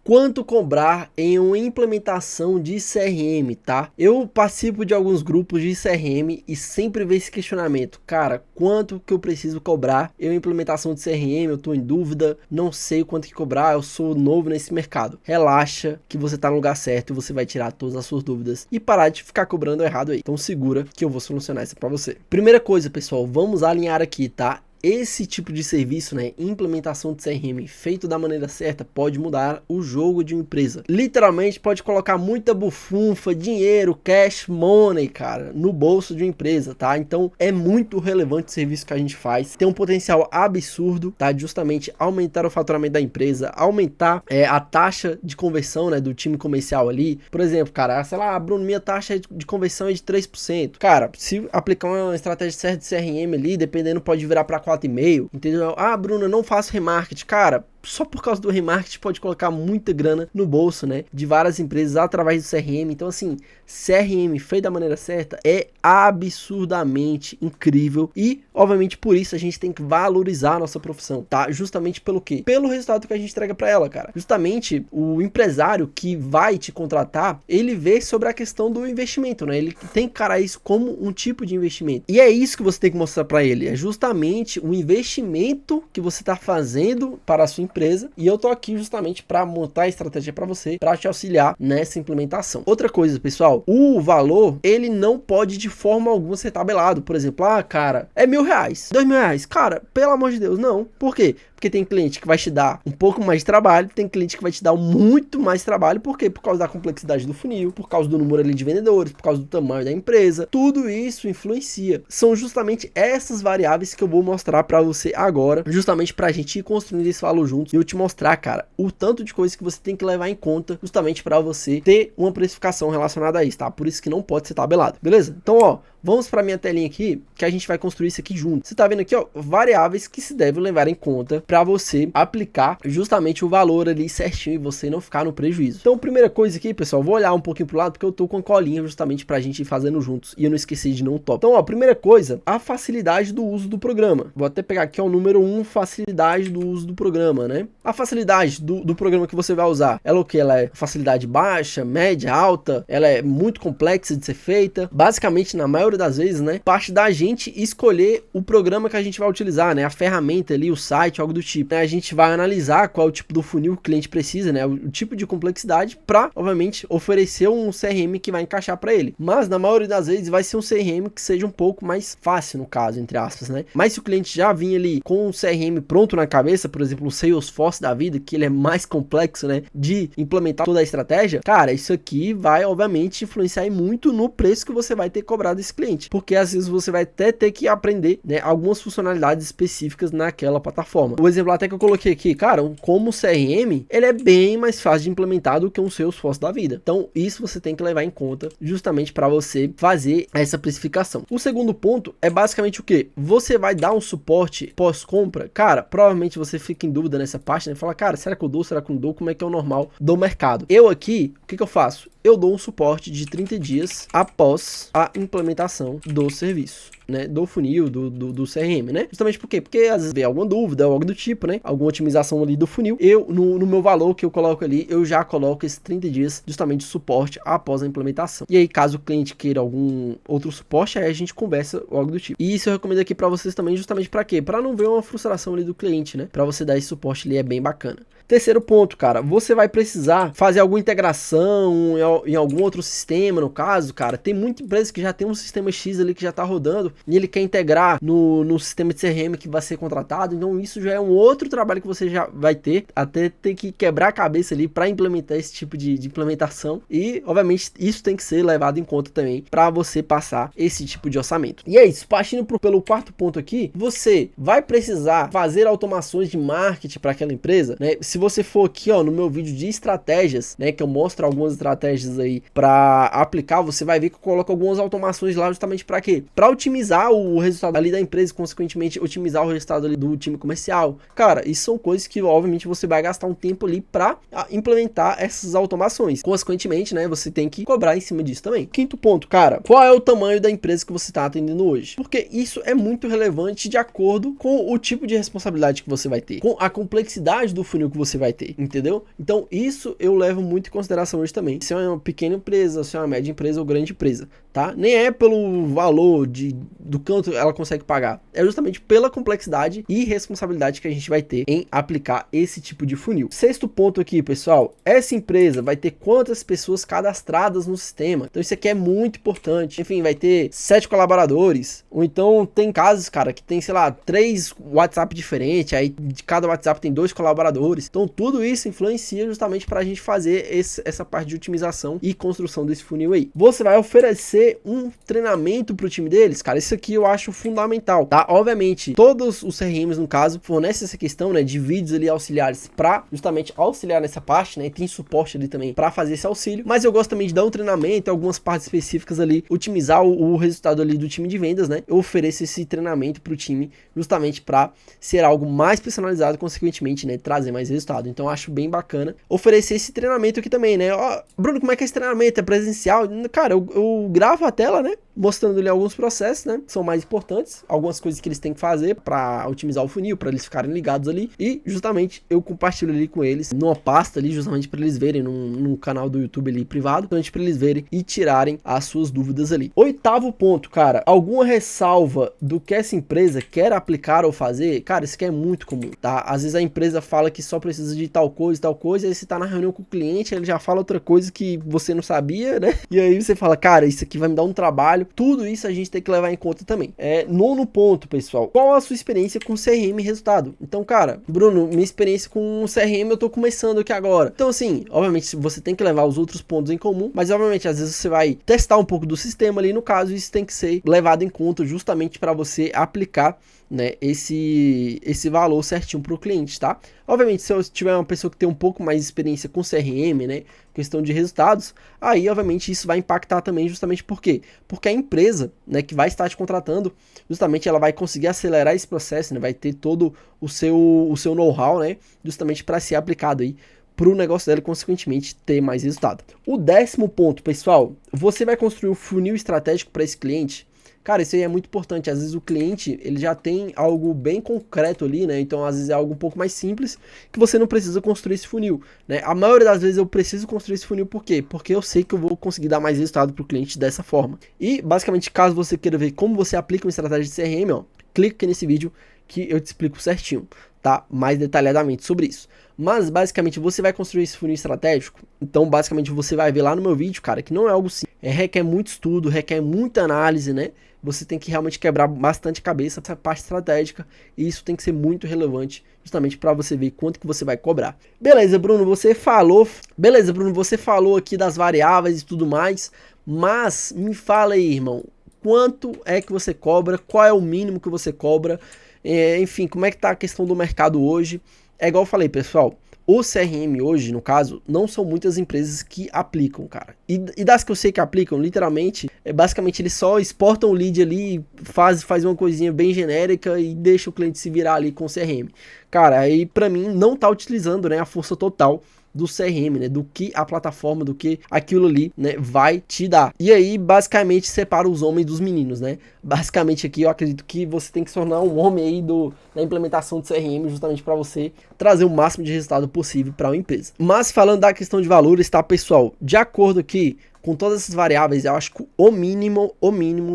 quanto cobrar em uma implementação de CRM, tá? Eu participo de alguns grupos de CRM e sempre vejo esse questionamento. Cara, quanto que eu preciso cobrar em uma implementação de CRM? Eu tô em dúvida, não sei quanto que cobrar, eu sou novo nesse mercado. Relaxa que você tá no lugar certo e você vai tirar todas as suas dúvidas e parar de ficar cobrando errado aí. Então segura que eu vou solucionar isso pra você. Primeira coisa, pessoal, vamos alinhar aqui, tá? Esse tipo de serviço, né, implementação de CRM feito da maneira certa, pode mudar o jogo de uma empresa. Literalmente pode colocar muita bufunfa, dinheiro, cash money, cara, no bolso de uma empresa, tá? Então é muito relevante o serviço que a gente faz. Tem um potencial absurdo, tá? Justamente aumentar o faturamento da empresa, aumentar a taxa de conversão, né, do time comercial ali. Por exemplo, cara, sei lá, Bruno, minha taxa de conversão é de 3%. Cara, se aplicar uma estratégia certa de CRM ali, dependendo, pode virar para 4,5, entendeu? Ah, Bruno, eu não faço remarketing. Cara, só por causa do remarketing pode colocar muita grana no bolso, né, de várias empresas através do CRM. Então assim, CRM feito da maneira certa é absurdamente incrível e, obviamente, por isso a gente tem que valorizar a nossa profissão, tá? Justamente pelo quê? Pelo resultado que a gente entrega para ela, cara. Justamente o empresário que vai te contratar, ele vê sobre a questão do investimento, né? Ele tem que encarar isso como um tipo de investimento. E é isso que você tem que mostrar para ele, é justamente o investimento que você está fazendo para a sua empresa, e eu tô aqui justamente para montar a estratégia para você, para te auxiliar nessa implementação. Outra coisa, pessoal, o valor, ele não pode de forma alguma ser tabelado. Por exemplo, ah, cara, é R$1.000, R$2.000, cara, pelo amor de Deus, não. Por quê? Porque tem cliente que vai te dar um pouco mais de trabalho, tem cliente que vai te dar muito mais trabalho. Por quê? Por causa da complexidade do funil, por causa do número ali de vendedores, por causa do tamanho da empresa. Tudo isso influencia. São justamente essas variáveis que eu vou mostrar para você agora, justamente para a gente ir construindo esse valor juntos e eu te mostrar, cara, o tanto de coisas que você tem que levar em conta justamente para você ter uma precificação relacionada a isso, tá? Por isso que não pode ser tabelado, beleza? Então, ó, vamos para minha telinha aqui, que a gente vai construir isso aqui junto. Você tá vendo aqui, ó, variáveis que se devem levar em conta para você aplicar justamente o valor ali certinho e você não ficar no prejuízo. Então, primeira coisa aqui, pessoal, vou olhar um pouquinho pro lado porque eu tô com a colinha justamente pra gente ir fazendo juntos e eu não esqueci de não top. Então, ó, primeira coisa, a facilidade do uso do programa. Vou até pegar aqui, ó, o número 1, facilidade do uso do programa, né? A facilidade do programa que você vai usar, ela é o que? Ela é facilidade baixa, média, alta, ela é muito complexa de ser feita. Basicamente, na maioria das vezes, né, parte da gente escolher o programa que a gente vai utilizar, né, a ferramenta ali, o site, algo do tipo, né? A gente vai analisar qual é o tipo do funil que o cliente precisa, né, o tipo de complexidade para, obviamente, oferecer um CRM que vai encaixar para ele. Mas na maioria das vezes vai ser um CRM que seja um pouco mais fácil, no caso, entre aspas, né? Mas se o cliente já vinha ali com um CRM pronto na cabeça, por exemplo, o Salesforce da vida, que ele é mais complexo, né, de implementar toda a estratégia, cara, isso aqui vai, obviamente, influenciar muito no preço que você vai ter cobrado desse cliente, porque às vezes você vai até ter que aprender, né, algumas funcionalidades específicas naquela plataforma. O exemplo até que eu coloquei aqui, cara, como CRM, ele é bem mais fácil de implementar do que um Salesforce da vida. Então, isso você tem que levar em conta justamente para você fazer essa precificação. O segundo ponto é basicamente o que? Você vai dar um suporte pós-compra? Cara, provavelmente você fica em dúvida nessa parte, né? Fala, cara, será que eu dou? Será que eu não dou? Como é que é o normal do mercado? Eu aqui, o que eu faço? Eu dou um suporte de 30 dias após a implementação do serviço, né, do funil, do CRM, né? Justamente por quê? Porque às vezes vem alguma dúvida, algo do tipo, né? Alguma otimização ali do funil. Eu, no meu valor que eu coloco ali, eu já coloco esses 30 dias justamente de suporte após a implementação. E aí, caso o cliente queira algum outro suporte, aí a gente conversa algo do tipo. E isso eu recomendo aqui para vocês também, justamente para quê? Para não ver uma frustração ali do cliente, né? Para você dar esse suporte ali é bem bacana. Terceiro ponto, cara, você vai precisar fazer alguma integração em algum outro sistema, no caso, cara, tem muita empresa que já tem um sistema X ali que já tá rodando e ele quer integrar no sistema de CRM que vai ser contratado, então isso já é um outro trabalho que você já vai ter, até ter que quebrar a cabeça ali para implementar esse tipo de implementação e, obviamente, isso tem que ser levado em conta também para você passar esse tipo de orçamento. E é isso, partindo pelo quarto ponto aqui, você vai precisar fazer automações de marketing para aquela empresa, né? Se você for aqui, ó, no meu vídeo de estratégias, né, que eu mostro algumas estratégias aí para aplicar, você vai ver que eu coloco algumas automações lá justamente para quê? Para otimizar o resultado ali da empresa, consequentemente otimizar o resultado ali do time comercial. Cara, isso são coisas que obviamente você vai gastar um tempo ali para implementar essas automações. Consequentemente, né, você tem que cobrar em cima disso também. Quinto ponto, cara, qual é o tamanho da empresa que você está atendendo hoje? Porque isso é muito relevante de acordo com o tipo de responsabilidade que você vai ter, com a complexidade do funil que você você vai ter, entendeu? Então isso eu levo muito em consideração hoje também. Se é uma pequena empresa, se é uma média empresa ou grande empresa, tá? Nem é pelo valor do quanto ela consegue pagar, é justamente pela complexidade e responsabilidade que a gente vai ter em aplicar esse tipo de funil. Sexto ponto aqui, pessoal, essa empresa vai ter quantas pessoas cadastradas no sistema. Então isso aqui é muito importante. Enfim, vai ter 7 colaboradores, ou então tem casos, cara, que tem, sei lá, 3 WhatsApp diferentes, aí de cada WhatsApp tem 2 colaboradores. Então tudo isso influencia justamente para a gente fazer essa parte de otimização e construção desse funil aí. Você vai oferecer um treinamento para o time deles, cara, isso aqui eu acho fundamental, tá? Obviamente, todos os CRMs, no caso, fornecem essa questão, né, de vídeos ali auxiliares para justamente auxiliar nessa parte, né, e tem suporte ali também para fazer esse auxílio, mas eu gosto também de dar um treinamento, algumas partes específicas ali, otimizar o resultado ali do time de vendas, né? Eu ofereço esse treinamento para o time justamente para ser algo mais personalizado, consequentemente, né, trazer mais resultado. Então eu acho bem bacana oferecer esse treinamento aqui também, né? Ó, Bruno, como é que é esse treinamento? É presencial? Cara, eu gravo a tela, né, mostrando ali alguns processos, né, que são mais importantes, algumas coisas que eles têm que fazer para otimizar o funil, para eles ficarem ligados ali, e justamente eu compartilho ali com eles numa pasta ali, justamente para eles verem num canal do YouTube ali privado, justamente para eles verem e tirarem as suas dúvidas ali. Oitavo ponto, cara, alguma ressalva do que essa empresa quer aplicar ou fazer? Cara, isso aqui é muito comum, tá? Às vezes a empresa fala que só precisa de tal coisa, aí você tá na reunião com o cliente, ele já fala outra coisa que você não sabia, né? E aí você fala, cara, isso aqui vai me dar um trabalho. Tudo isso a gente tem que levar em conta também. Nono ponto, pessoal, qual a sua experiência com CRM e resultado? Então, cara, Bruno, minha experiência com CRM eu tô começando aqui agora. Então, assim, obviamente você tem que levar os outros pontos em comum, mas obviamente às vezes você vai testar um pouco do sistema ali, no caso, isso tem que ser levado em conta justamente para você aplicar, né, esse valor certinho para o cliente, tá? Obviamente, se eu tiver uma pessoa que tem um pouco mais de experiência com CRM, né, questão de resultados, aí obviamente isso vai impactar também, justamente por quê? Porque a empresa, né, que vai estar te contratando, justamente ela vai conseguir acelerar esse processo, né, vai ter todo o seu know-how, né, justamente para ser aplicado aí para o negócio dela e, consequentemente, ter mais resultado. O 10º ponto, pessoal, você vai construir um funil estratégico para esse cliente. Cara, isso aí é muito importante. Às vezes o cliente, ele já tem algo bem concreto ali, né? Então, às vezes é algo um pouco mais simples que você não precisa construir esse funil, né? A maioria das vezes eu preciso construir esse funil, por quê? Porque eu sei que eu vou conseguir dar mais resultado para o cliente dessa forma. E, basicamente, caso você queira ver como você aplica uma estratégia de CRM, ó, clica aqui nesse vídeo que eu te explico certinho, tá? Mais detalhadamente sobre isso. Mas, basicamente, você vai construir esse funil estratégico. Então, basicamente, você vai ver lá no meu vídeo, cara, que não é algo simples. Requer muito estudo, requer muita análise, né? Você tem que realmente quebrar bastante cabeça essa parte estratégica. E isso tem que ser muito relevante, justamente para você ver quanto que você vai cobrar. Beleza, Bruno, você falou aqui das variáveis e tudo mais. Mas, me fala aí, irmão. Quanto é que você cobra? Qual é o mínimo que você cobra? Enfim, como é que tá a questão do mercado hoje? É igual eu falei, pessoal, o CRM hoje, no caso, não são muitas empresas que aplicam, cara. E das que eu sei que aplicam, literalmente, basicamente eles só exportam o lead ali, faz uma coisinha bem genérica e deixa o cliente se virar ali com o CRM. Cara, aí pra mim não tá utilizando, né, a força total do CRM, né, do que a plataforma, do que aquilo ali, né, vai te dar. E aí, basicamente, separa os homens dos meninos, né? Basicamente aqui eu acredito que você tem que se tornar um homem aí da implementação do CRM, justamente para você trazer o máximo de resultado possível para uma empresa. Mas falando da questão de valores, tá, pessoal? De acordo aqui com todas essas variáveis, eu acho que o mínimo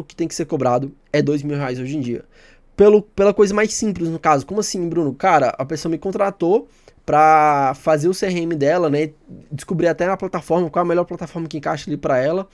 que tem que ser cobrado é R$2.000 hoje em dia. Pela coisa mais simples, no caso. Como assim, Bruno? Cara, a pessoa me contratou para fazer o CRM dela, né, descobrir até na plataforma qual é a melhor plataforma que encaixa ali para ela,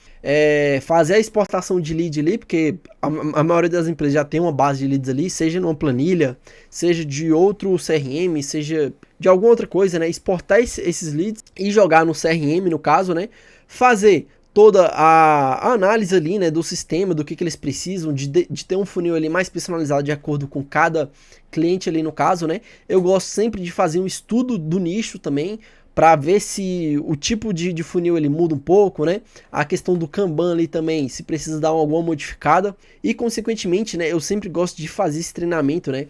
fazer a exportação de lead ali, porque a maioria das empresas já tem uma base de leads ali, seja numa planilha, seja de outro CRM, seja de alguma outra coisa, né, exportar esses leads e jogar no CRM, no caso, né, fazer toda a análise ali, né, do sistema, do que eles precisam, de ter um funil ali mais personalizado de acordo com cada cliente ali no caso, né. Eu gosto sempre de fazer um estudo do nicho também, para ver se o tipo de funil ele muda um pouco, né, a questão do Kanban ali também, se precisa dar alguma modificada, e consequentemente, né, eu sempre gosto de fazer esse treinamento, né,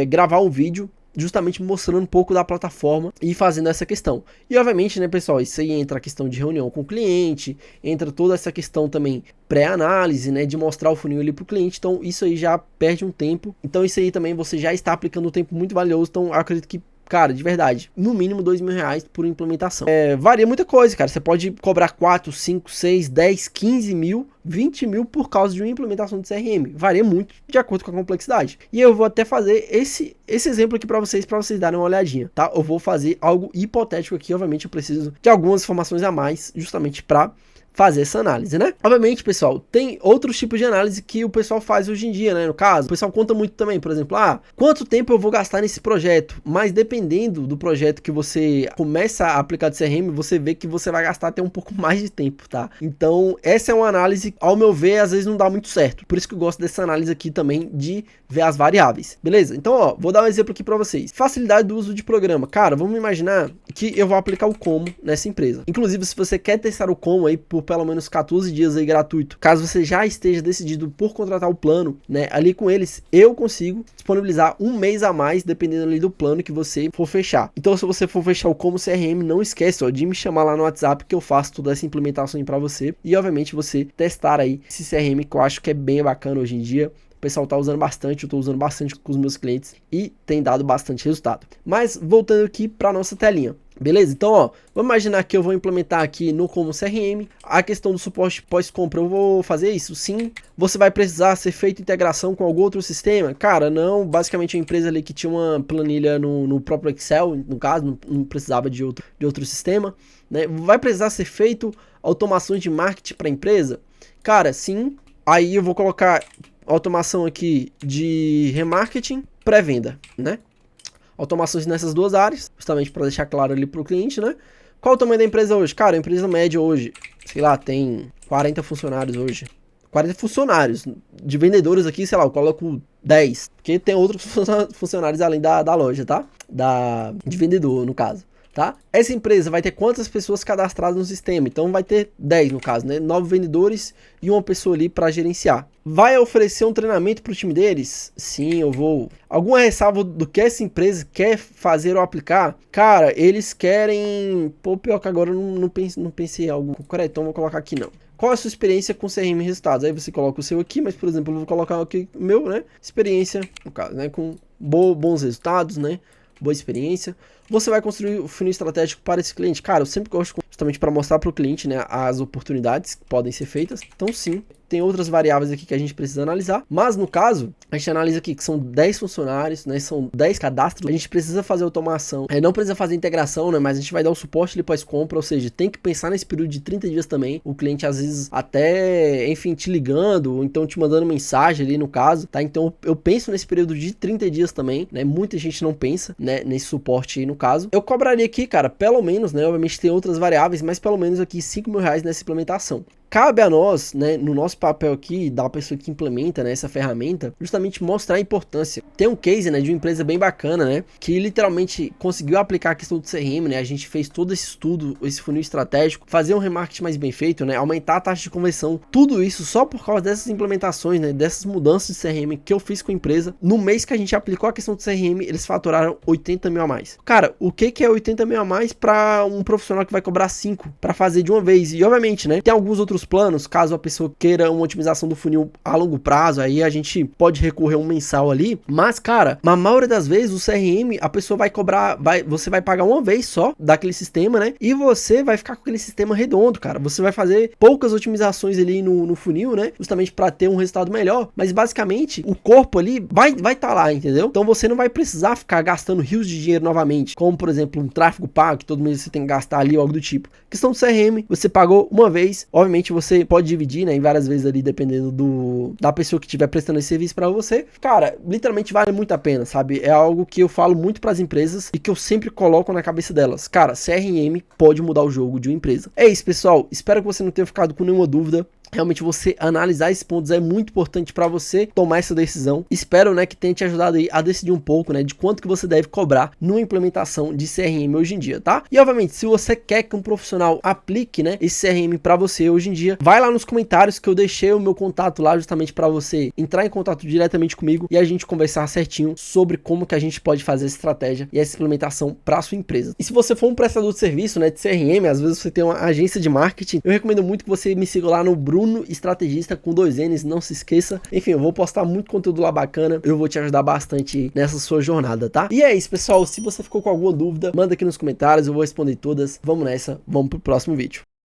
gravar um vídeo, justamente mostrando um pouco da plataforma e fazendo essa questão. E obviamente, né, pessoal, isso aí entra a questão de reunião com o cliente, entra toda essa questão também pré-análise, né, de mostrar o funil ali para o cliente. Então isso aí já perde um tempo. Então isso aí também você já está aplicando um tempo muito valioso. Então eu acredito que cara, de verdade, no mínimo R$2.000 por implementação. Varia muita coisa, cara. Você pode cobrar 4, 5, 6, 10, 15 mil, 20 mil por causa de uma implementação de CRM. Varia muito de acordo com a complexidade. E eu vou até fazer esse exemplo aqui para vocês darem uma olhadinha, tá? Eu vou fazer algo hipotético aqui. Obviamente eu preciso de algumas informações a mais, justamente para fazer essa análise, né? Obviamente, pessoal, tem outros tipos de análise que o pessoal faz hoje em dia, né? No caso, o pessoal conta muito também, por exemplo, quanto tempo eu vou gastar nesse projeto? Mas dependendo do projeto que você começa a aplicar de CRM, você vê que você vai gastar até um pouco mais de tempo, tá? Então, essa é uma análise, ao meu ver, às vezes não dá muito certo. Por isso que eu gosto dessa análise aqui também de ver as variáveis, beleza? Então, ó, vou dar um exemplo aqui para vocês. Facilidade do uso de programa. Cara, vamos imaginar que eu vou aplicar o Como nessa empresa. Inclusive, se você quer testar o Como aí por pelo menos 14 dias aí gratuito, caso você já esteja decidido por contratar o plano, né, ali com eles, eu consigo disponibilizar um mês a mais, dependendo ali do plano que você for fechar. Então, se você for fechar o Como CRM, não esquece, ó, de me chamar lá no WhatsApp que eu faço toda essa implementação aí para você e, obviamente, você testar aí esse CRM que eu acho que é bem bacana hoje em dia. O pessoal tá usando bastante, eu tô usando bastante com os meus clientes e tem dado bastante resultado. Mas voltando aqui para nossa telinha. Beleza? Então, ó, vamos imaginar que eu vou implementar aqui no Como CRM a questão do suporte pós-compra. Eu vou fazer isso? Sim. Você vai precisar ser feita integração com algum outro sistema? Cara, não. Basicamente, a empresa ali que tinha uma planilha no próprio Excel, no caso, não precisava de outro sistema, né? Vai precisar ser feito automações de marketing para a empresa? Cara, sim. Aí eu vou colocar automação aqui de remarketing, pré-venda, né? Automações nessas duas áreas, justamente para deixar claro ali para o cliente, né? Qual o tamanho da empresa hoje? Cara, a empresa média hoje, sei lá, tem 40 funcionários hoje. 40 funcionários. De vendedores aqui, sei lá, eu coloco 10. Porque tem outros funcionários além da loja, tá? De vendedor, no caso. Tá? Essa empresa vai ter quantas pessoas cadastradas no sistema? Então vai ter 10 no caso, né? 9 vendedores e uma pessoa ali para gerenciar. Vai oferecer um treinamento para o time deles? Sim, eu vou. Alguma ressalva do que essa empresa quer fazer ou aplicar? Cara, eles querem... Pô, pior que agora eu não pensei em algo concreto, então vou colocar aqui não. Qual a sua experiência com CRM e resultados? Aí você coloca o seu aqui, mas por exemplo, eu vou colocar aqui o meu, né? Experiência, no caso, né? Com bons resultados, né? Boa experiência. Você vai construir o funil estratégico para esse cliente. Cara, eu sempre gosto justamente para mostrar para o cliente, né, as oportunidades que podem ser feitas. Então sim, tem outras variáveis aqui que a gente precisa analisar, mas no caso, a gente analisa aqui que são 10 funcionários, né, são 10 cadastros, a gente precisa fazer automação, não precisa fazer integração, né, mas a gente vai dar o suporte ali pós-compra, ou seja, tem que pensar nesse período de 30 dias também, o cliente às vezes até, enfim, te ligando, ou então te mandando mensagem ali no caso, tá, então eu penso nesse período de 30 dias também, né, muita gente não pensa, né, nesse suporte aí no caso, eu cobraria aqui, cara, pelo menos, né, obviamente tem outras variáveis, mas pelo menos aqui R$5.000 nessa implementação. Cabe a nós, né, no nosso papel aqui, da pessoa que implementa, né, essa ferramenta, justamente mostrar a importância. Tem um case, né, de uma empresa bem bacana, né, que literalmente conseguiu aplicar a questão do CRM, né, a gente fez todo esse estudo, esse funil estratégico, fazer um remarketing mais bem feito, né, aumentar a taxa de conversão, tudo isso só por causa dessas implementações, né, dessas mudanças de CRM que eu fiz com a empresa. No mês que a gente aplicou a questão do CRM, eles faturaram 80 mil a mais. Cara, o que é 80 mil a mais para um profissional que vai cobrar 5 para fazer de uma vez? E obviamente, né, tem alguns outros planos, caso a pessoa queira uma otimização do funil a longo prazo, aí a gente pode recorrer a um mensal ali, mas cara, na maioria das vezes o CRM, a pessoa vai cobrar, você vai pagar uma vez só daquele sistema, né, e você vai ficar com aquele sistema redondo, cara, você vai fazer poucas otimizações ali no funil, né, justamente para ter um resultado melhor, mas basicamente o corpo ali vai estar lá, entendeu? Então você não vai precisar ficar gastando rios de dinheiro novamente, como por exemplo um tráfego pago, que todo mês você tem que gastar ali ou algo do tipo. Questão do CRM, você pagou uma vez, obviamente você pode dividir, né, em várias vezes ali, dependendo da pessoa que estiver prestando esse serviço para você. Cara, literalmente vale muito a pena, sabe? É algo que eu falo muito para as empresas e que eu sempre coloco na cabeça delas. Cara, CRM pode mudar o jogo de uma empresa. É isso, pessoal. Espero que você não tenha ficado com nenhuma dúvida. Realmente você analisar esses pontos é muito importante para você tomar essa decisão. Espero, né, que tenha te ajudado aí a decidir um pouco, né, de quanto que você deve cobrar numa implementação de CRM hoje em dia, tá? E obviamente, se você quer que um profissional aplique, né, esse CRM para você hoje em dia, vai lá nos comentários que eu deixei o meu contato lá justamente para você entrar em contato diretamente comigo e a gente conversar certinho sobre como que a gente pode fazer essa estratégia e essa implementação para sua empresa. E se você for um prestador de serviço, né, de CRM, às vezes você tem uma agência de marketing, eu recomendo muito que você me siga lá no Bruno Estrategista com 2 N's, não se esqueça. Enfim, eu vou postar muito conteúdo lá bacana, eu vou te ajudar bastante nessa sua jornada, tá? E é isso, pessoal, se você ficou com alguma dúvida, manda aqui nos comentários, eu vou responder todas. Vamos nessa, vamos pro próximo vídeo.